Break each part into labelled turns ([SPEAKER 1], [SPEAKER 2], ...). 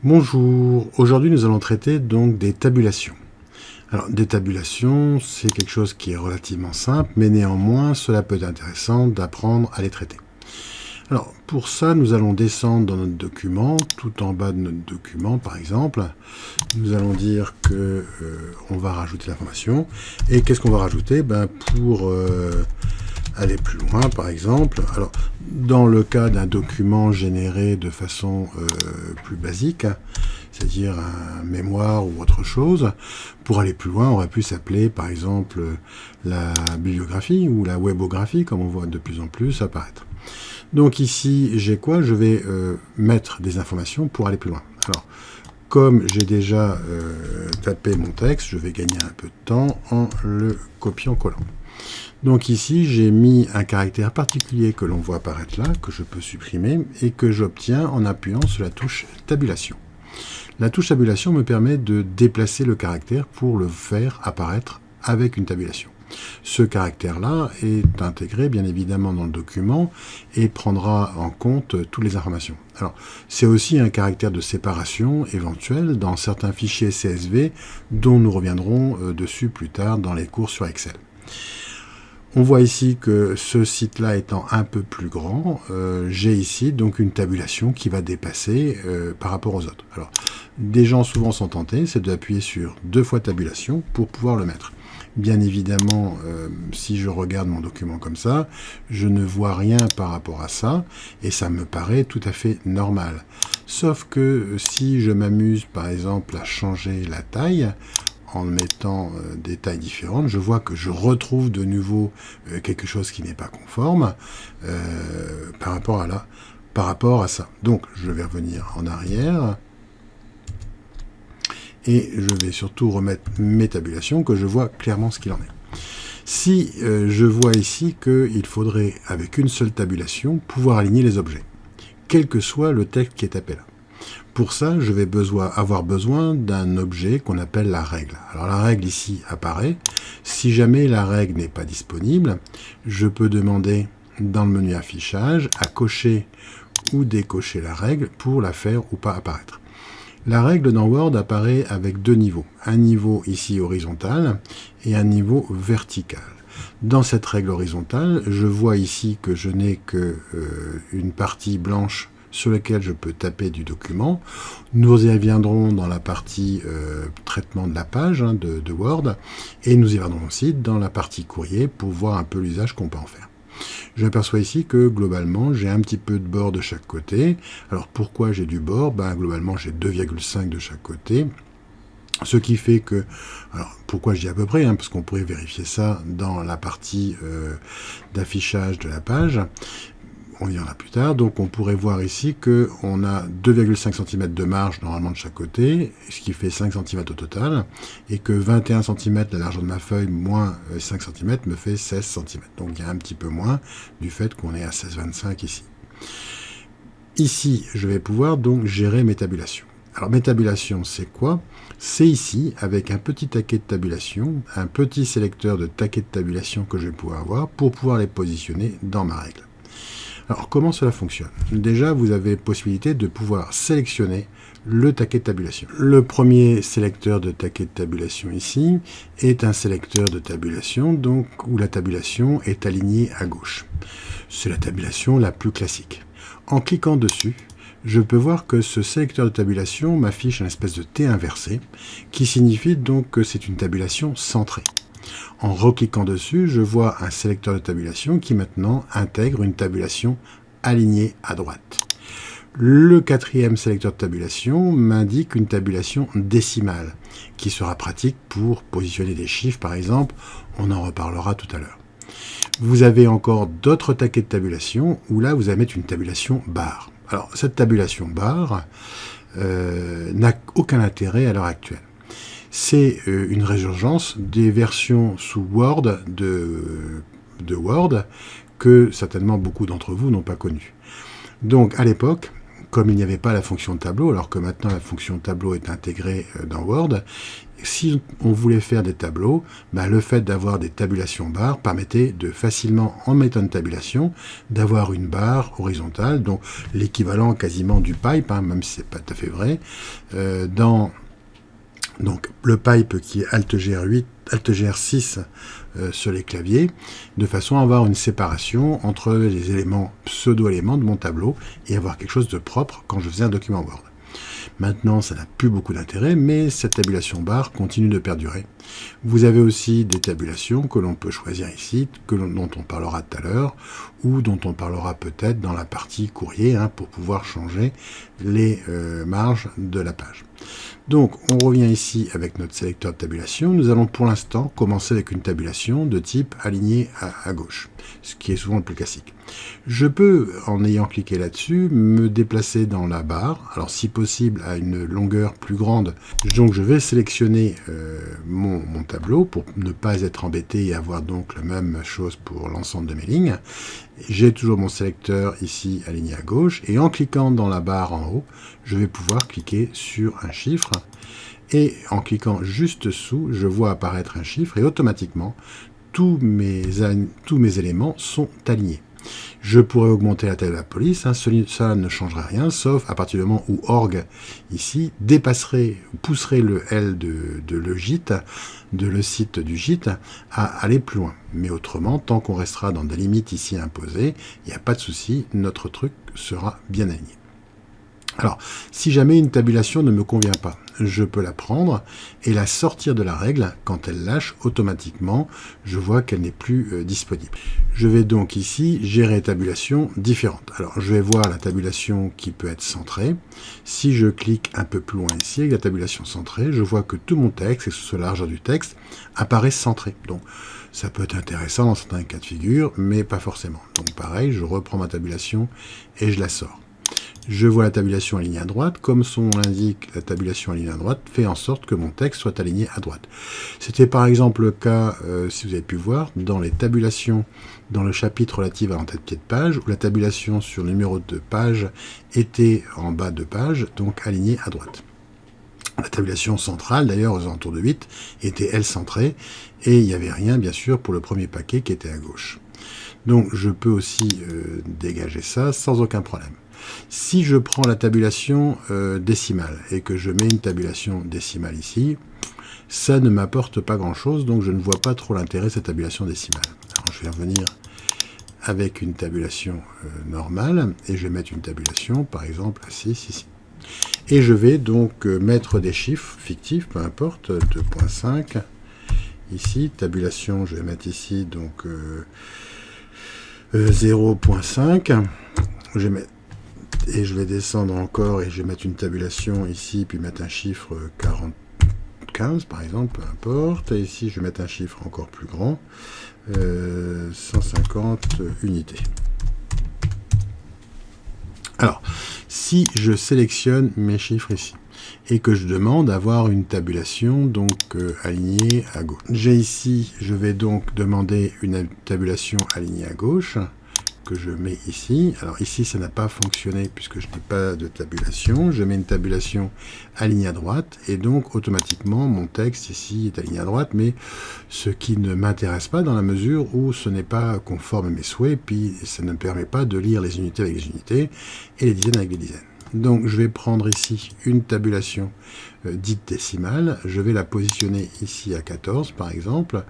[SPEAKER 1] Bonjour, aujourd'hui nous allons traiter donc des tabulations. Alors des tabulations, c'est quelque chose qui est relativement simple, mais néanmoins cela peut être intéressant d'apprendre à les traiter. Alors pour ça, nous allons descendre dans notre document, tout en bas de notre document par exemple. Nous allons dire que on va rajouter l'information. Et qu'est-ce qu'on va rajouter? Pour aller plus loin par exemple, alors dans le cas d'un document généré de façon plus basique, c'est-à-dire un mémoire ou autre chose, pour aller plus loin, on aurait pu s'appeler par exemple la bibliographie ou la webographie, comme on voit de plus en plus apparaître. Donc ici, j'ai quoi? Je vais mettre des informations pour aller plus loin. Alors, comme j'ai déjà tapé mon texte, je vais gagner un peu de temps en le copiant-collant. Donc ici, j'ai mis un caractère particulier que l'on voit apparaître là, que je peux supprimer, et que j'obtiens en appuyant sur la touche tabulation. La touche tabulation me permet de déplacer le caractère pour le faire apparaître avec une tabulation. Ce caractère-là est intégré bien évidemment dans le document et prendra en compte toutes les informations. Alors, c'est aussi un caractère de séparation éventuel dans certains fichiers CSV dont nous reviendrons dessus plus tard dans les cours sur Excel. On voit ici que ce site-là étant un peu plus grand, j'ai ici donc une tabulation qui va dépasser par rapport aux autres. Alors, des gens souvent sont tentés, c'est d'appuyer sur 2 fois tabulation pour pouvoir le mettre. Bien évidemment, si je regarde mon document comme ça, je ne vois rien par rapport à ça, et ça me paraît tout à fait normal. Sauf que si je m'amuse par exemple à changer la taille, en mettant des tailles différentes, je vois que je retrouve de nouveau quelque chose qui n'est pas conforme par rapport à ça. Donc, je vais revenir en arrière et je vais surtout remettre mes tabulations, que je vois clairement ce qu'il en est. Si je vois ici qu'il faudrait, avec une seule tabulation, pouvoir aligner les objets, quel que soit le texte qui est tapé là. Pour ça, je vais avoir besoin d'un objet qu'on appelle la règle. Alors la règle ici apparaît. Si jamais la règle n'est pas disponible, je peux demander dans le menu affichage à cocher ou décocher la règle pour la faire ou pas apparaître. La règle dans Word apparaît avec 2 niveaux. Un niveau ici horizontal et un niveau vertical. Dans cette règle horizontale, je vois ici que je n'ai que une partie blanche sur laquelle je peux taper du document. Nous y reviendrons dans la partie traitement de la page de Word, et nous y reviendrons aussi dans la partie courrier pour voir un peu l'usage qu'on peut en faire. Je m'aperçois ici que globalement j'ai un petit peu de bord de chaque côté. Alors pourquoi j'ai du bord? Globalement j'ai 2,5 de chaque côté. Ce qui fait que, alors pourquoi je dis à peu près, parce qu'on pourrait vérifier ça dans la partie d'affichage de la page. On y en a plus tard, donc on pourrait voir ici qu'on a 2,5 cm de marge normalement de chaque côté, ce qui fait 5 cm au total, et que 21 cm la largeur de ma feuille moins 5 cm me fait 16 cm. Donc il y a un petit peu moins du fait qu'on est à 16,25 ici. Ici, je vais pouvoir donc gérer mes tabulations. Alors mes tabulations, c'est quoi? C'est ici, avec un petit taquet de tabulation, un petit sélecteur de taquets de tabulation que je vais pouvoir avoir pour pouvoir les positionner dans ma règle. Alors, comment cela fonctionne? Déjà, vous avez possibilité de pouvoir sélectionner le taquet de tabulation. Le premier sélecteur de taquet de tabulation ici est un sélecteur de tabulation donc, où la tabulation est alignée à gauche. C'est la tabulation la plus classique. En cliquant dessus, je peux voir que ce sélecteur de tabulation m'affiche une espèce de T inversé qui signifie donc que c'est une tabulation centrée. En recliquant dessus, je vois un sélecteur de tabulation qui maintenant intègre une tabulation alignée à droite. Le 4e sélecteur de tabulation m'indique une tabulation décimale, qui sera pratique pour positionner des chiffres par exemple, on en reparlera tout à l'heure. Vous avez encore d'autres taquets de tabulation, où là vous allez mettre une tabulation barre. Alors cette tabulation barre n'a aucun intérêt à l'heure actuelle. C'est une résurgence des versions sous Word de Word que certainement beaucoup d'entre vous n'ont pas connues. Donc à l'époque, comme il n'y avait pas la fonction tableau, alors que maintenant la fonction tableau est intégrée dans Word, si on voulait faire des tableaux, le fait d'avoir des tabulations barres permettait de facilement, en mettant une tabulation, d'avoir une barre horizontale, donc l'équivalent quasiment du pipe, même si c'est pas tout à fait vrai, donc le pipe qui est Alt GR8, Alt GR6 sur les claviers, de façon à avoir une séparation entre les éléments, pseudo-éléments de mon tableau et avoir quelque chose de propre quand je faisais un document Word. Maintenant, ça n'a plus beaucoup d'intérêt, mais cette tabulation barre continue de perdurer. Vous avez aussi des tabulations que l'on peut choisir ici, dont on parlera tout à l'heure, ou dont on parlera peut-être dans la partie courrier, pour pouvoir changer les marges de la page. Donc, on revient ici avec notre sélecteur de tabulation. Nous allons pour l'instant commencer avec une tabulation de type aligné à gauche, ce qui est souvent le plus classique. Je peux, en ayant cliqué là-dessus, me déplacer dans la barre, alors si possible à une longueur plus grande. Donc je vais sélectionner mon tableau pour ne pas être embêté et avoir donc la même chose pour l'ensemble de mes lignes. J'ai toujours mon sélecteur ici aligné à gauche, et en cliquant dans la barre en haut, je vais pouvoir cliquer sur un chiffre, et en cliquant juste dessous, je vois apparaître un chiffre, et automatiquement, tous mes éléments sont alignés. Je pourrais augmenter la taille de la police, ça ne changerait rien, sauf à partir du moment où org, ici, pousserait le L de le gîte, de le site du gîte, à aller plus loin. Mais autrement, tant qu'on restera dans des limites ici imposées, il n'y a pas de souci, notre truc sera bien aligné. Alors, si jamais une tabulation ne me convient pas, je peux la prendre et la sortir de la règle. Quand elle lâche, automatiquement, je vois qu'elle n'est plus disponible. Je vais donc ici gérer tabulation différente. Alors, je vais voir la tabulation qui peut être centrée. Si je clique un peu plus loin ici, avec la tabulation centrée, je vois que tout mon texte, et que ce soit la largeur du texte, apparaît centré. Donc, ça peut être intéressant dans certains cas de figure, mais pas forcément. Donc, pareil, je reprends ma tabulation et je la sors. Je vois la tabulation alignée à droite. Comme son nom l'indique, la tabulation alignée à droite fait en sorte que mon texte soit aligné à droite. C'était par exemple le cas, si vous avez pu voir, dans les tabulations dans le chapitre relatif à l'entête-pied de page, où la tabulation sur le numéro de page était en bas de page, donc alignée à droite. La tabulation centrale, d'ailleurs, aux alentours de 8, était elle centrée, et il n'y avait rien, bien sûr, pour le premier paquet qui était à gauche. Donc, je peux aussi dégager ça sans aucun problème. Si je prends la tabulation décimale et que je mets une tabulation décimale ici, ça ne m'apporte pas grand-chose, donc je ne vois pas trop l'intérêt de cette tabulation décimale. Alors, je vais revenir avec une tabulation normale, et je vais mettre une tabulation, par exemple, à 6 ici. Et je vais donc mettre des chiffres fictifs, peu importe, 2.5, ici, tabulation, je vais mettre ici, donc 0.5, et je vais descendre encore, et je vais mettre une tabulation ici, puis mettre un chiffre 15 par exemple, peu importe, et ici je vais mettre un chiffre encore plus grand, 150 unités. Alors, si je sélectionne mes chiffres ici, et que je demande d'avoir une tabulation donc alignée à gauche. J'ai ici, je vais donc demander une tabulation alignée à gauche, que je mets ici. Alors ici, ça n'a pas fonctionné puisque je n'ai pas de tabulation. Je mets une tabulation alignée à droite, et donc automatiquement, mon texte ici est aligné à droite, mais ce qui ne m'intéresse pas dans la mesure où ce n'est pas conforme à mes souhaits, puis ça ne me permet pas de lire les unités avec les unités et les dizaines avec les dizaines. Donc je vais prendre ici une tabulation dite décimale, je vais la positionner ici à 14 par exemple,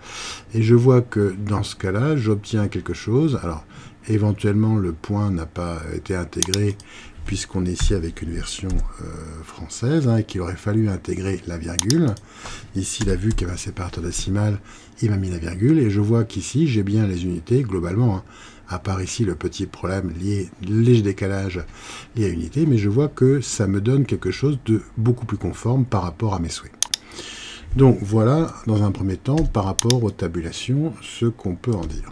[SPEAKER 1] et je vois que dans ce cas-là, j'obtiens quelque chose. Alors éventuellement le point n'a pas été intégré puisqu'on est ici avec une version française, et qu'il aurait fallu intégrer la virgule. Ici, il a vu qu'il y avait un séparateur décimal, il m'a mis la virgule, et je vois qu'ici, j'ai bien les unités globalement, à part ici le petit problème lié, léger décalage lié à unité, mais je vois que ça me donne quelque chose de beaucoup plus conforme par rapport à mes souhaits. Donc voilà, dans un premier temps, par rapport aux tabulations, ce qu'on peut en dire.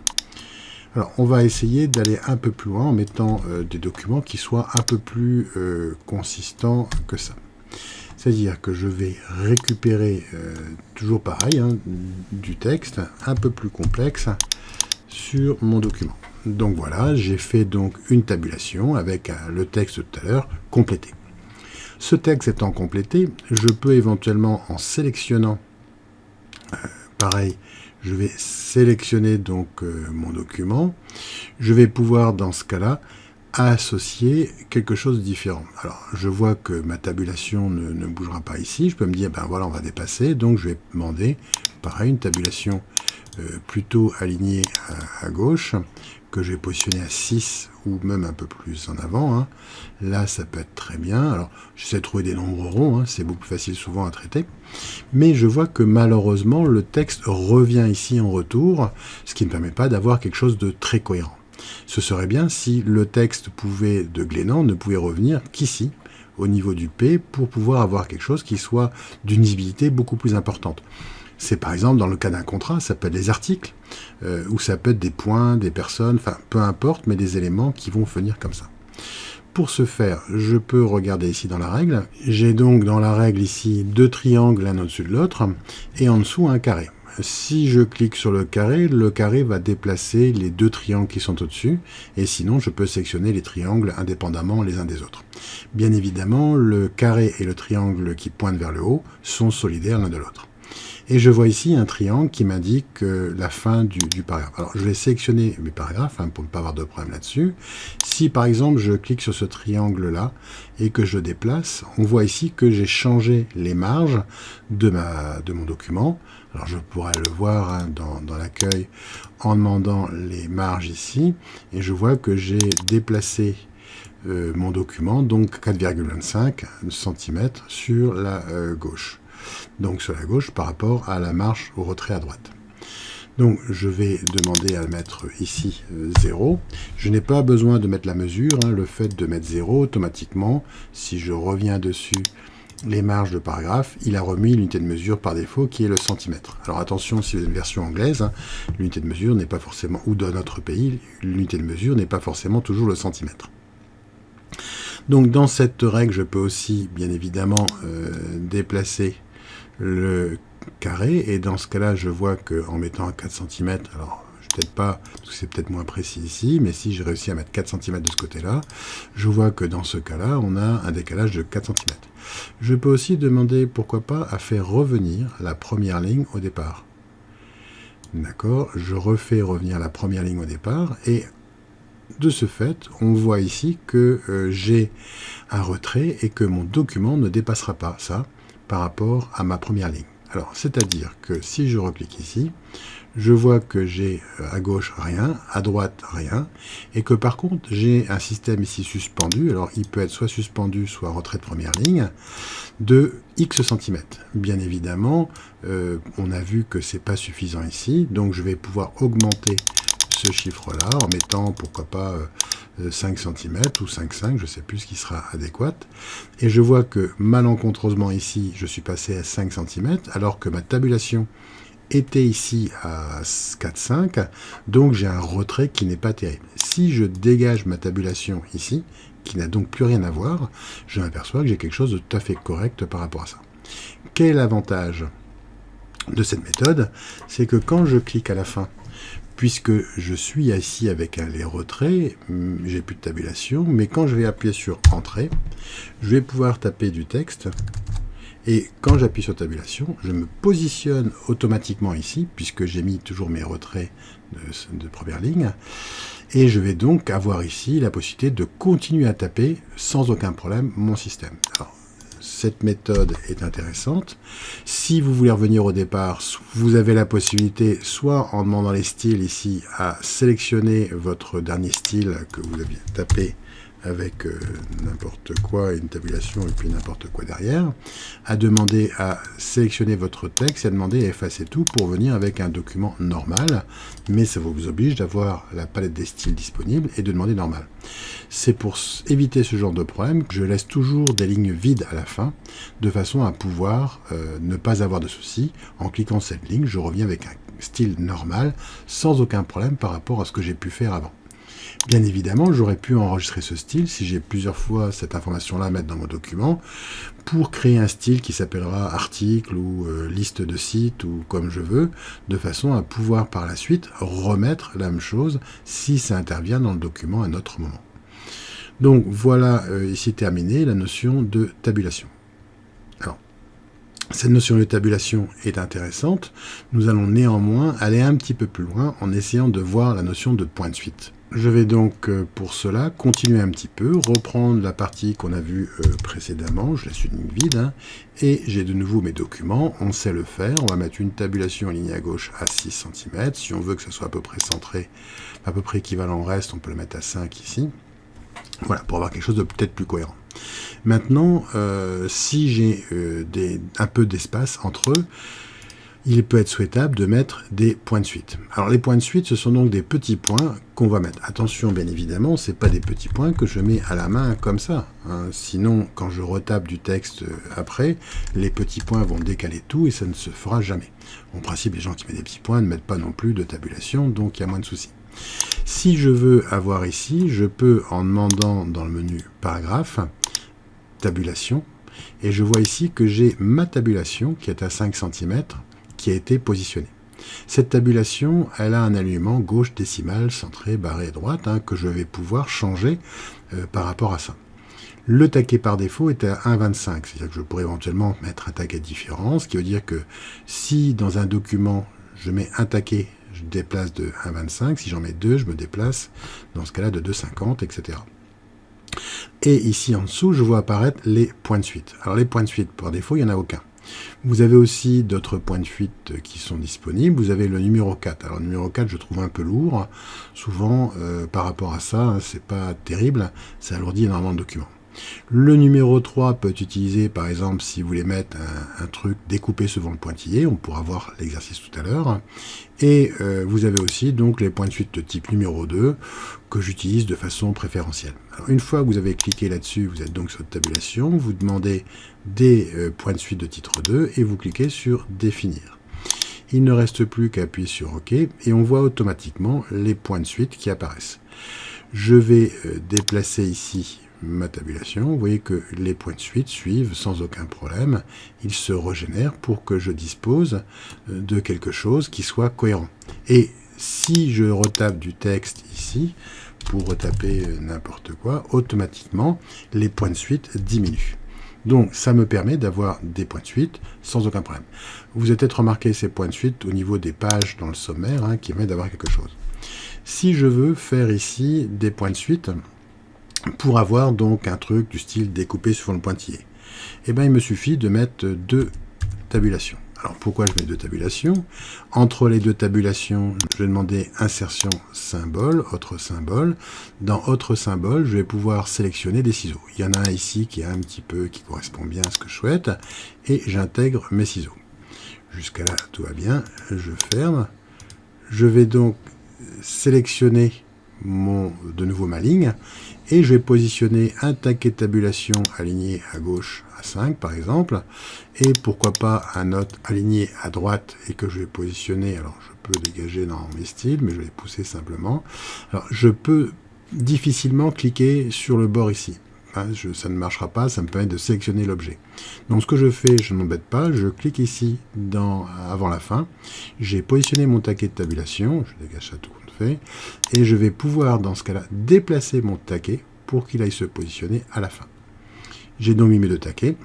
[SPEAKER 1] Alors, on va essayer d'aller un peu plus loin en mettant des documents qui soient un peu plus consistants que ça. C'est-à-dire que je vais récupérer, toujours pareil, du texte un peu plus complexe sur mon document. Donc voilà, j'ai fait donc une tabulation avec le texte tout à l'heure complété. Ce texte étant complété, je peux éventuellement, en sélectionnant, pareil, je vais sélectionner donc mon document, je vais pouvoir dans ce cas-là associer quelque chose de différent. Alors, je vois que ma tabulation ne bougera pas ici, je peux me dire, ben voilà, on va dépasser, donc je vais demander, pareil, une tabulation plutôt alignée à gauche, que je vais positionner à 6 ou même un peu plus en avant. Hein. Là, ça peut être très bien. Alors, j'essaie de trouver des nombres ronds, hein, c'est beaucoup plus facile souvent à traiter. Mais je vois que malheureusement, le texte revient ici en retour, ce qui ne permet pas d'avoir quelque chose de très cohérent. Ce serait bien si le texte de Glennan ne pouvait revenir qu'ici, au niveau du P, pour pouvoir avoir quelque chose qui soit d'une lisibilité beaucoup plus importante. C'est par exemple, dans le cas d'un contrat, ça peut être des articles, ou ça peut être des points, des personnes, enfin peu importe, mais des éléments qui vont venir comme ça. Pour ce faire, je peux regarder ici dans la règle. J'ai donc dans la règle ici 2 triangles l'un au-dessus de l'autre, et en dessous un carré. Si je clique sur le carré va déplacer les 2 triangles qui sont au-dessus, et sinon je peux sélectionner les triangles indépendamment les uns des autres. Bien évidemment, le carré et le triangle qui pointent vers le haut sont solidaires l'un de l'autre. Et je vois ici un triangle qui m'indique la fin du paragraphe. Alors, je vais sélectionner mes paragraphes pour ne pas avoir de problème là-dessus. Si, par exemple, je clique sur ce triangle-là et que je le déplace, on voit ici que j'ai changé les marges de mon document. Alors, je pourrais le voir dans l'accueil en demandant les marges ici. Et je vois que j'ai déplacé mon document, donc 4,25 cm sur la gauche. Donc sur la gauche par rapport à la marge au retrait à droite. Donc je vais demander à mettre ici 0. Je n'ai pas besoin de mettre la mesure, le fait de mettre 0 automatiquement, si je reviens dessus les marges de paragraphe, il a remis l'unité de mesure par défaut qui est le centimètre. Alors attention, si vous avez une version anglaise, l'unité de mesure n'est pas forcément, ou dans notre pays, l'unité de mesure n'est pas forcément toujours le centimètre. Donc dans cette règle, je peux aussi bien évidemment déplacer le carré, et dans ce cas-là, je vois qu'en mettant un 4 cm, alors peut-être pas, parce que c'est peut-être moins précis ici, mais si j'ai réussi à mettre 4 cm de ce côté-là, je vois que dans ce cas-là, on a un décalage de 4 cm. Je peux aussi demander, pourquoi pas, à faire revenir la première ligne au départ. D'accord, je refais revenir la première ligne au départ, et de ce fait, on voit ici que j'ai un retrait et que mon document ne dépassera pas ça par rapport à ma première ligne. Alors, c'est-à-dire que si je reclique ici, je vois que j'ai à gauche rien, à droite rien, et que par contre, j'ai un système ici suspendu. Alors, il peut être soit suspendu, soit retrait de première ligne, de X centimètres. Bien évidemment, on a vu que c'est pas suffisant ici, donc je vais pouvoir augmenter ce chiffre-là en mettant, pourquoi pas, 5 cm ou 5,5, je ne sais plus ce qui sera adéquat. Et je vois que malencontreusement ici, je suis passé à 5 cm, alors que ma tabulation était ici à 4,5, donc j'ai un retrait qui n'est pas terrible. Si je dégage ma tabulation ici, qui n'a donc plus rien à voir, je m'aperçois que j'ai quelque chose de tout à fait correct par rapport à ça. Quel est l'avantage de cette méthode? C'est que quand je clique à la fin, puisque je suis ici avec les retraits, j'ai plus de tabulation, mais quand je vais appuyer sur Entrée, je vais pouvoir taper du texte, et quand j'appuie sur tabulation, je me positionne automatiquement ici, puisque j'ai mis toujours mes retraits de première ligne, et je vais donc avoir ici la possibilité de continuer à taper sans aucun problème mon système. Alors, cette méthode est intéressante. Si vous voulez revenir au départ, vous avez la possibilité, soit en demandant les styles ici, à sélectionner votre dernier style que vous aviez tapé avec n'importe quoi, une tabulation et puis n'importe quoi derrière, à demander à sélectionner votre texte et à demander à effacer tout pour venir avec un document normal, mais ça vous oblige d'avoir la palette des styles disponible et de demander normal. C'est pour éviter ce genre de problème que je laisse toujours des lignes vides à la fin, de façon à pouvoir ne pas avoir de soucis. En cliquant cette ligne, je reviens avec un style normal, sans aucun problème par rapport à ce que j'ai pu faire avant. Bien évidemment, j'aurais pu enregistrer ce style si j'ai plusieurs fois cette information-là à mettre dans mon document pour créer un style qui s'appellera article ou liste de sites ou comme je veux, de façon à pouvoir par la suite remettre la même chose si ça intervient dans le document à un autre moment. Donc voilà ici terminé la notion de tabulation. Alors, cette notion de tabulation est intéressante. Nous allons néanmoins aller un petit peu plus loin en essayant de voir la notion de point de suite. Je vais donc pour cela continuer un petit peu, reprendre la partie qu'on a vue précédemment, je laisse une ligne vide, hein, et j'ai de nouveau mes documents, on sait le faire, on va mettre une tabulation alignée à gauche à 6 cm, si on veut que ce soit à peu près centré, à peu près équivalent au reste, on peut le mettre à 5 ici, voilà, pour avoir quelque chose de peut-être plus cohérent. Maintenant, si j'ai un peu d'espace entre eux, il peut être souhaitable de mettre des points de suite. Alors les points de suite, ce sont donc des petits points qu'on va mettre. Attention, bien évidemment, ce n'est pas des petits points que je mets à la main comme ça, hein. Sinon, quand je retape du texte après, les petits points vont décaler tout et ça ne se fera jamais. En principe, les gens qui mettent des petits points ne mettent pas non plus de tabulation, donc il y a moins de soucis. Si je veux avoir ici, je peux, en demandant dans le menu paragraphe, tabulation, et je vois ici que j'ai ma tabulation qui est à 5 cm, qui a été positionnée. Cette tabulation, elle a un alignement gauche décimale, centré, barré droite, hein, que je vais pouvoir changer par rapport à ça. Le taquet par défaut est à 1,25, c'est-à-dire que je pourrais éventuellement mettre un taquet différent, ce qui veut dire que si dans un document, je mets un taquet, je déplace de 1,25, si j'en mets deux, je me déplace dans ce cas-là de 2,50, etc. Et ici en dessous, je vois apparaître les points de suite. Alors les points de suite, par défaut, il n'y en a aucun. Vous avez aussi d'autres points de fuite qui sont disponibles. Vous avez le numéro 4. Alors le numéro 4, je trouve un peu lourd. Souvent, par rapport à ça, hein, c'est pas terrible. Ça alourdit énormément de documents. Le numéro 3 peut être utilisé, par exemple, si vous voulez mettre un truc découpé selon le pointillé. On pourra voir l'exercice tout à l'heure. Et vous avez aussi donc les points de suite de type numéro 2 que j'utilise de façon préférentielle. Alors, une fois que vous avez cliqué là-dessus, vous êtes donc sur tabulation, vous demandez des points de suite de titre 2 et vous cliquez sur définir. Il ne reste plus qu'à appuyer sur OK et on voit automatiquement les points de suite qui apparaissent. Je vais déplacer ici ma tabulation. Vous voyez que les points de suite suivent sans aucun problème. Ils se régénèrent pour que je dispose de quelque chose qui soit cohérent. Et si je retape du texte ici, pour retaper n'importe quoi, automatiquement, les points de suite diminuent. Donc, ça me permet d'avoir des points de suite sans aucun problème. Vous avez peut-être remarqué ces points de suite au niveau des pages dans le sommaire, hein, qui permettent d'avoir quelque chose. Si je veux faire ici des points de suite, pour avoir donc un truc du style découpé sur le pointillé, eh bien, il me suffit de mettre deux tabulations. Alors, pourquoi je mets deux tabulations? Entre les deux tabulations, je vais demander insertion symbole, autre symbole. Dans autre symbole, je vais pouvoir sélectionner des ciseaux. Il y en a un ici qui est un petit peu, qui correspond bien à ce que je souhaite, et j'intègre mes ciseaux. Jusqu'à là, tout va bien. Je ferme. Je vais donc sélectionner de nouveau ma ligne, et je vais positionner un taquet de tabulation aligné à gauche à 5 par exemple, et pourquoi pas un autre aligné à droite et que je vais positionner, alors je peux dégager dans mes styles, mais je vais pousser simplement. Alors je peux difficilement cliquer sur le bord ici. Hein, ça ne marchera pas, ça me permet de sélectionner l'objet. Donc ce que je fais, je ne m'embête pas, je clique ici avant la fin, j'ai positionné mon taquet de tabulation, je dégage ça tout compte fait, et je vais pouvoir dans ce cas-là déplacer mon taquet pour qu'il aille se positionner à la fin. J'ai donc mis mes deux taquets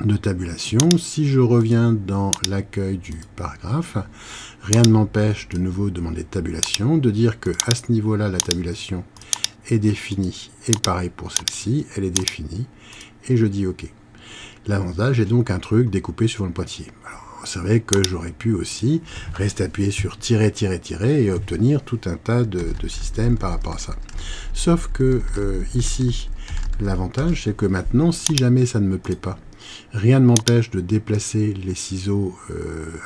[SPEAKER 1] de tabulation. Si je reviens dans l'accueil du paragraphe, rien ne m'empêche de nouveau de demander tabulation, de dire que à ce niveau-là, la tabulation est définie, et pareil pour celle-ci, elle est définie, et je dis OK. L'avantage est donc un truc découpé sur le pointillé. Alors, c'est vrai que j'aurais pu aussi rester appuyé sur tirer, tirer, tirer, et obtenir tout un tas de systèmes par rapport à ça. Sauf que ici, l'avantage, c'est que maintenant, si jamais ça ne me plaît pas, rien ne m'empêche de déplacer les ciseaux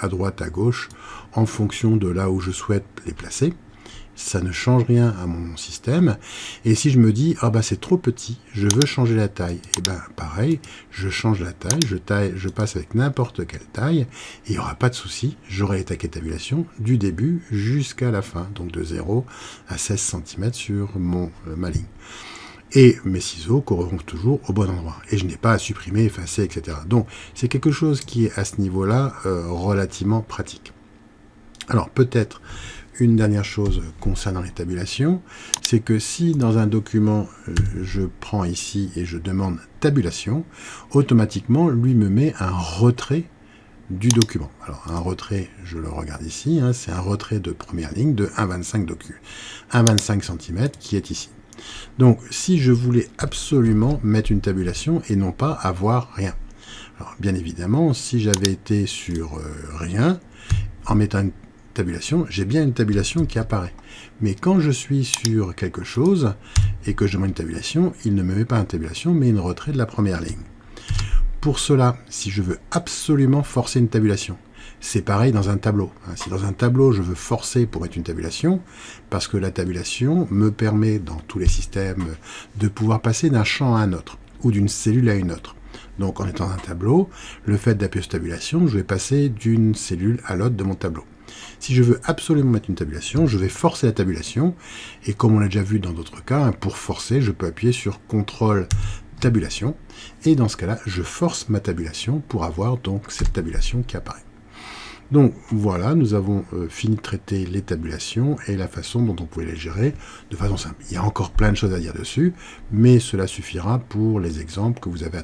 [SPEAKER 1] à droite, à gauche, en fonction de là où je souhaite les placer. ça ne change rien à mon système. Et si je me dis, ah bah c'est trop petit, je veux changer la taille, et ben pareil, je change la taille, je passe avec n'importe quelle taille, et il n'y aura pas de souci, j'aurai les taquets de tabulation du début jusqu'à la fin, donc de 0 à 16 cm sur ma ligne. Et mes ciseaux correspondent toujours au bon endroit. Et je n'ai pas à supprimer, effacer, etc. Donc c'est quelque chose qui est à ce niveau-là relativement pratique. Alors peut-être une dernière chose concernant les tabulations, c'est que si dans un document, je prends ici et je demande tabulation, automatiquement, lui me met un retrait du document. Alors un retrait, je le regarde ici, hein, c'est un retrait de première ligne de 1,25 cm qui est ici. Donc si je voulais absolument mettre une tabulation et non pas avoir rien. Alors bien évidemment, si j'avais été sur rien, en mettant une tabulation, j'ai bien une tabulation qui apparaît. Mais quand je suis sur quelque chose et que je demande une tabulation, il ne me met pas une tabulation, mais une retrait de la première ligne. Pour cela, si je veux absolument forcer une tabulation, c'est pareil dans un tableau. Si dans un tableau, je veux forcer pour mettre une tabulation, parce que la tabulation me permet, dans tous les systèmes, de pouvoir passer d'un champ à un autre, ou d'une cellule à une autre. Donc en étant dans un tableau, le fait d'appuyer sur tabulation, je vais passer d'une cellule à l'autre de mon tableau. Si je veux absolument mettre une tabulation, je vais forcer la tabulation, et comme on l'a déjà vu dans d'autres cas, pour forcer, je peux appuyer sur CTRL tabulation, et dans ce cas-là, je force ma tabulation pour avoir donc cette tabulation qui apparaît. Donc voilà, nous avons fini de traiter les tabulations et la façon dont on pouvait les gérer de façon simple. Il y a encore plein de choses à dire dessus, mais cela suffira pour les exemples que vous avez à